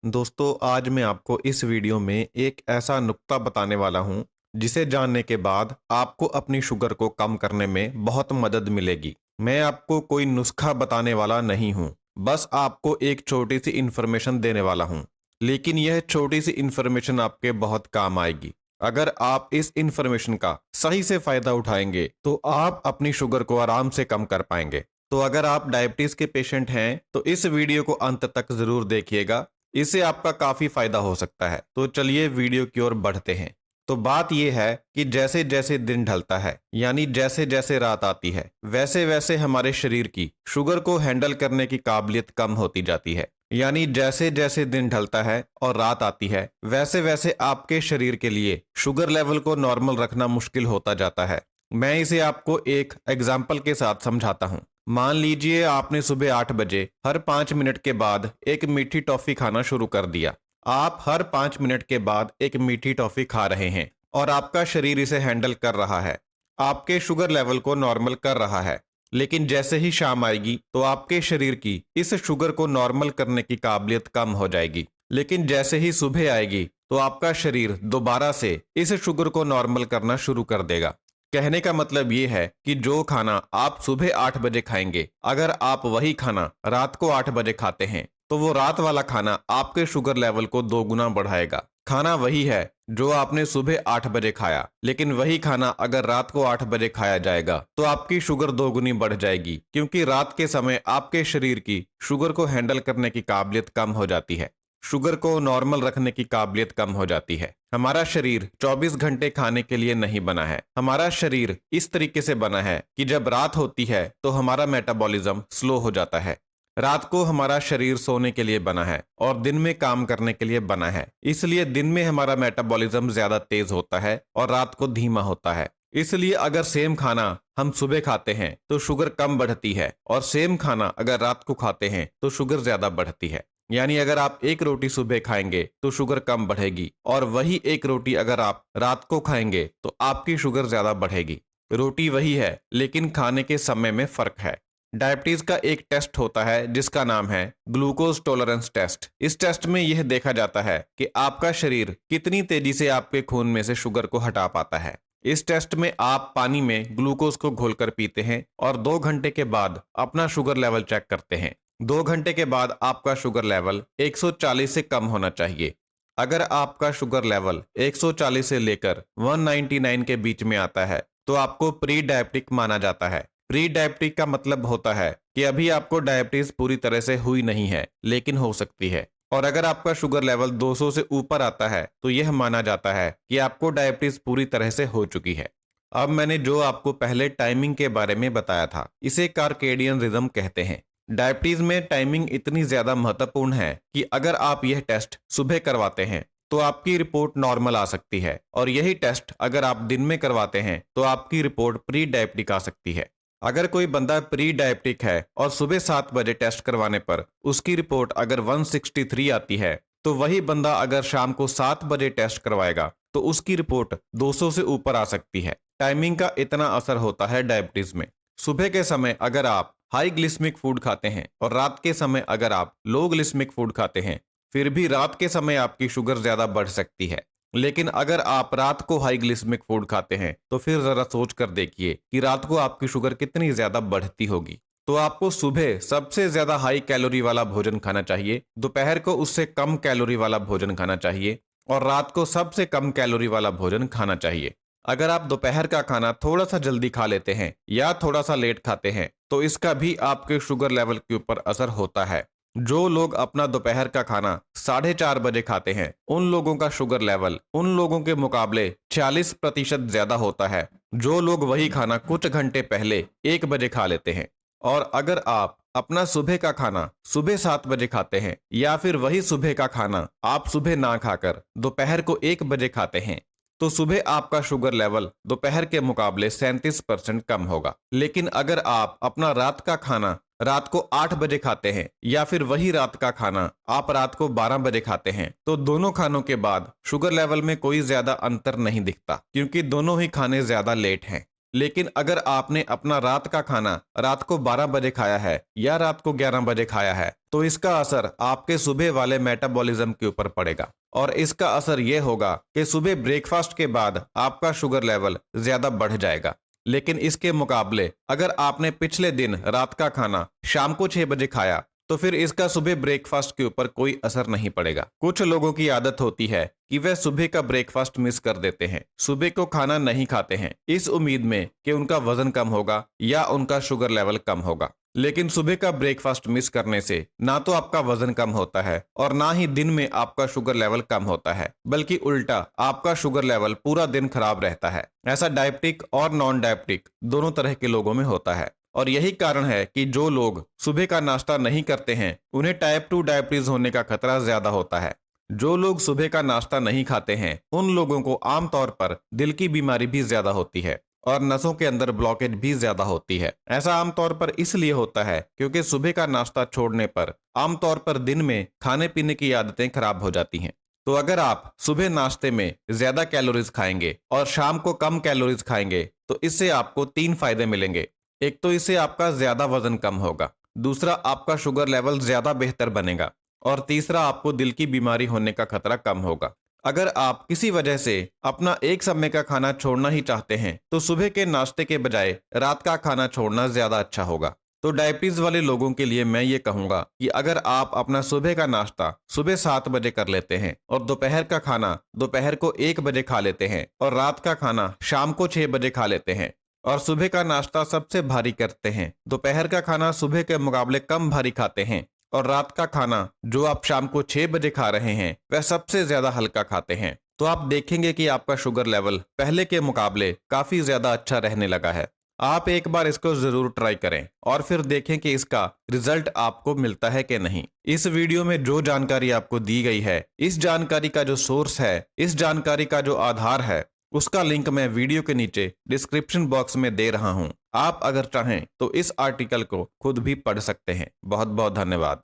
दोस्तों आज मैं आपको इस वीडियो में एक ऐसा नुक्ता बताने वाला हूं जिसे जानने के बाद आपको अपनी शुगर को कम करने में बहुत मदद मिलेगी। मैं आपको कोई नुस्खा बताने वाला नहीं हूं, बस आपको एक छोटी सी इन्फॉर्मेशन देने वाला हूं। लेकिन यह छोटी सी इन्फॉर्मेशन आपके बहुत काम आएगी। अगर आप इस इन्फॉर्मेशन का सही से फायदा उठाएंगे तो आप अपनी शुगर को आराम से कम कर पाएंगे। तो अगर आप डायबिटीज के पेशेंट हैं तो इस वीडियो को अंत तक जरूर देखिएगा, इससे आपका काफी फायदा हो सकता है। तो चलिए वीडियो की ओर बढ़ते हैं। तो बात यह है कि जैसे जैसे दिन ढलता है, यानी जैसे जैसे रात आती है, वैसे वैसे हमारे शरीर की शुगर को हैंडल करने की काबिलियत कम होती जाती है। यानी जैसे जैसे दिन ढलता है और रात आती है, वैसे वैसे आपके शरीर के लिए शुगर लेवल को नॉर्मल रखना मुश्किल होता जाता है। मैं इसे आपको एक एग्जाम्पल के साथ समझाता हूँ। मान लीजिए आपने सुबह 8 बजे हर 5 मिनट के बाद एक मीठी टॉफी खाना शुरू कर दिया। आप हर 5 मिनट के बाद एक मीठी टॉफी खा रहे हैं और आपका शरीर इसे हैंडल कर रहा है, आपके शुगर लेवल को नॉर्मल कर रहा है। लेकिन जैसे ही शाम आएगी तो आपके शरीर की इस शुगर को नॉर्मल करने की काबिलियत कम हो जाएगी। लेकिन जैसे ही सुबह आएगी तो आपका शरीर दोबारा से इस शुगर को नॉर्मल करना शुरू कर देगा। कहने का मतलब ये है कि जो खाना आप सुबह 8 बजे खाएंगे, अगर आप वही खाना रात को 8 बजे खाते हैं तो वो रात वाला खाना आपके शुगर लेवल को 2 गुना बढ़ाएगा। खाना वही है जो आपने सुबह 8 बजे खाया, लेकिन वही खाना अगर रात को 8 बजे खाया जाएगा तो आपकी शुगर 2 गुनी बढ़ जाएगी, क्योंकि रात के समय आपके शरीर की शुगर को हैंडल करने की काबिलियत कम हो जाती है। शुगर को नॉर्मल रखने की काबिलियत कम हो जाती है। हमारा शरीर 24 घंटे खाने के लिए नहीं बना है। हमारा शरीर इस तरीके से बना है कि जब रात होती है तो हमारा मेटाबॉलिज्म स्लो हो जाता है। रात को हमारा शरीर सोने के लिए बना है और दिन में काम करने के लिए बना है। इसलिए दिन में हमारा मेटाबॉलिज्म ज्यादा तेज होता है और रात को धीमा होता है। इसलिए अगर सेम खाना हम सुबह खाते हैं तो शुगर कम बढ़ती है, और सेम खाना अगर रात को खाते हैं तो शुगर ज्यादा बढ़ती है। यानी अगर आप एक रोटी सुबह खाएंगे तो शुगर कम बढ़ेगी, और वही एक रोटी अगर आप रात को खाएंगे तो आपकी शुगर ज्यादा बढ़ेगी। रोटी वही है, लेकिन खाने के समय में फर्क है। डायबिटीज का एक टेस्ट होता है जिसका नाम है ग्लूकोज टॉलरेंस टेस्ट। इस टेस्ट में यह देखा जाता है कि आपका शरीर कितनी तेजी से आपके खून में से शुगर को हटा पाता है। इस टेस्ट में आप पानी में ग्लूकोज को घोलकर पीते हैं और 2 घंटे के बाद अपना शुगर लेवल चेक करते हैं। 2 घंटे के बाद आपका शुगर लेवल 140 से कम होना चाहिए। अगर आपका शुगर लेवल 140 से लेकर 199 के बीच में आता है तो आपको प्री डायबिटिक माना जाता है। प्री डायबिटिक का मतलब होता है कि अभी आपको डायबिटीज पूरी तरह से हुई नहीं है, लेकिन हो सकती है। और अगर आपका शुगर लेवल 200 से ऊपर आता है तो यह माना जाता है कि आपको डायबिटीज पूरी तरह से हो चुकी है। अब मैंने जो आपको पहले टाइमिंग के बारे में बताया था, इसे कार्केडियन रिदम कहते हैं। डायबिटीज में टाइमिंग इतनी ज्यादा महत्वपूर्ण है कि अगर आप यह टेस्ट सुबह करवाते हैं तो आपकी रिपोर्ट नॉर्मल आ सकती है, और यही टेस्ट अगर आप दिन में करवाते हैं तो आपकी रिपोर्ट प्री डायबिटिक आ सकती है। अगर कोई बंदा प्री डायबिटिक है और सुबह 7 बजे टेस्ट करवाने पर उसकी रिपोर्ट अगर 163 आती है, तो वही बंदा अगर शाम को 7 बजे टेस्ट करवाएगा तो उसकी रिपोर्ट 200 से ऊपर आ सकती है। टाइमिंग का इतना असर होता है डायबिटीज में। सुबह के समय अगर आप हाई ग्लिस्मिक फूड खाते हैं और रात के समय अगर आप लो ग्लिस्मिक फूड खाते हैं, फिर भी रात के समय आपकी शुगर ज्यादा बढ़ सकती है। लेकिन अगर आप रात को हाई ग्लिस्मिक फूड खाते हैं तो फिर जरा सोच कर देखिए कि रात को आपकी शुगर कितनी ज्यादा बढ़ती होगी। तो आपको सुबह सबसे ज्यादा हाई कैलोरी वाला भोजन खाना चाहिए, दोपहर को उससे कम कैलोरी वाला भोजन खाना चाहिए, और रात को सबसे कम कैलोरी वाला भोजन खाना चाहिए। अगर आप दोपहर का खाना थोड़ा सा जल्दी खा लेते हैं या थोड़ा सा लेट खाते हैं तो इसका भी आपके शुगर लेवल के ऊपर असर होता है। जो लोग अपना दोपहर का खाना 4:30 बजे खाते हैं, उन लोगों का शुगर लेवल उन लोगों के मुकाबले 46% ज्यादा होता है जो लोग वही खाना कुछ घंटे पहले 1 बजे खा लेते हैं। और अगर आप अपना सुबह का खाना सुबह 7 बजे खाते हैं, या फिर वही सुबह का खाना आप सुबह ना खाकर दोपहर को 1 बजे खाते हैं, तो सुबह आपका शुगर लेवल दोपहर के मुकाबले 37% कम होगा। लेकिन अगर आप अपना रात का खाना रात को 8 बजे खाते हैं, या फिर वही रात का खाना आप रात को 12 बजे खाते हैं, तो दोनों खानों के बाद शुगर लेवल में कोई ज्यादा अंतर नहीं दिखता, क्योंकि दोनों ही खाने ज्यादा लेट हैं। लेकिन अगर आपने अपना रात का खाना रात को 12 बजे खाया है या रात को 11 बजे खाया है तो इसका असर आपके सुबह वाले मेटाबॉलिज्म के ऊपर पड़ेगा। और इसका असर यह होगा कि सुबह ब्रेकफास्ट के बाद आपका शुगर लेवल ज्यादा बढ़ जाएगा। लेकिन इसके मुकाबले अगर आपने पिछले दिन रात का खाना शाम को 6 बजे खाया तो फिर इसका सुबह ब्रेकफास्ट के ऊपर कोई असर नहीं पड़ेगा। कुछ लोगों की आदत होती है कि वह सुबह का ब्रेकफास्ट मिस कर देते हैं, सुबह को खाना नहीं खाते हैं इस उम्मीद में कि उनका वजन कम होगा या उनका शुगर लेवल कम होगा। लेकिन सुबह का ब्रेकफास्ट मिस करने से ना तो आपका वजन कम होता है और ना ही दिन में आपका शुगर लेवल कम होता है, बल्कि उल्टा आपका शुगर लेवल पूरा दिन खराब रहता है। ऐसा डायबिटिक और नॉन डायबिटिक दोनों तरह के लोगों में होता है। और यही कारण है कि जो लोग सुबह का नाश्ता नहीं करते हैं उन्हें टाइप 2 डायबिटीज होने का खतरा ज्यादा होता है। जो लोग सुबह का नाश्ता नहीं खाते हैं उन लोगों को आमतौर पर दिल की बीमारी भी ज्यादा होती है और नसों के अंदर ब्लॉकेज भी ज्यादा होती है। ऐसा आमतौर पर इसलिए होता है क्योंकि सुबह का नाश्ता छोड़ने पर आमतौर पर दिन में खाने पीने की आदतें खराब हो जाती हैं। तो अगर आप सुबह नाश्ते में ज्यादा कैलोरीज खाएंगे और शाम को कम कैलोरीज खाएंगे तो इससे आपको 3 फायदे मिलेंगे। एक तो इससे आपका ज्यादा वजन कम होगा, दूसरा आपका शुगर लेवल ज्यादा बेहतर बनेगा और तीसरा आपको दिल की बीमारी होने का खतरा कम होगा। अगर आप किसी वजह से अपना एक समय का खाना छोड़ना ही चाहते हैं तो सुबह के नाश्ते के बजाय रात का खाना छोड़ना ज्यादा अच्छा होगा। तो डायबिटीज वाले लोगों के लिए मैं ये कहूंगा कि अगर आप अपना सुबह का नाश्ता सुबह 7 बजे कर लेते हैं और दोपहर का खाना दोपहर को 1 बजे खा लेते हैं और रात का खाना शाम को 6 बजे खा लेते हैं और सुबह का नाश्ता सबसे भारी करते हैं, दोपहर का खाना सुबह के मुकाबले कम भारी खाते हैं और रात का खाना जो आप शाम को 6 बजे खा रहे हैं वह सबसे ज्यादा हल्का खाते हैं, तो आप देखेंगे कि आपका शुगर लेवल पहले के मुकाबले काफी ज्यादा अच्छा रहने लगा है। आप एक बार इसको जरूर ट्राई करें और फिर देखें कि इसका रिजल्ट आपको मिलता है कि नहीं। इस वीडियो में जो जानकारी आपको दी गई है, इस जानकारी का जो सोर्स है, इस जानकारी का जो आधार है, उसका लिंक मैं वीडियो के नीचे डिस्क्रिप्शन बॉक्स में दे रहा हूं। आप अगर चाहें तो इस आर्टिकल को खुद भी पढ़ सकते हैं। बहुत बहुत धन्यवाद।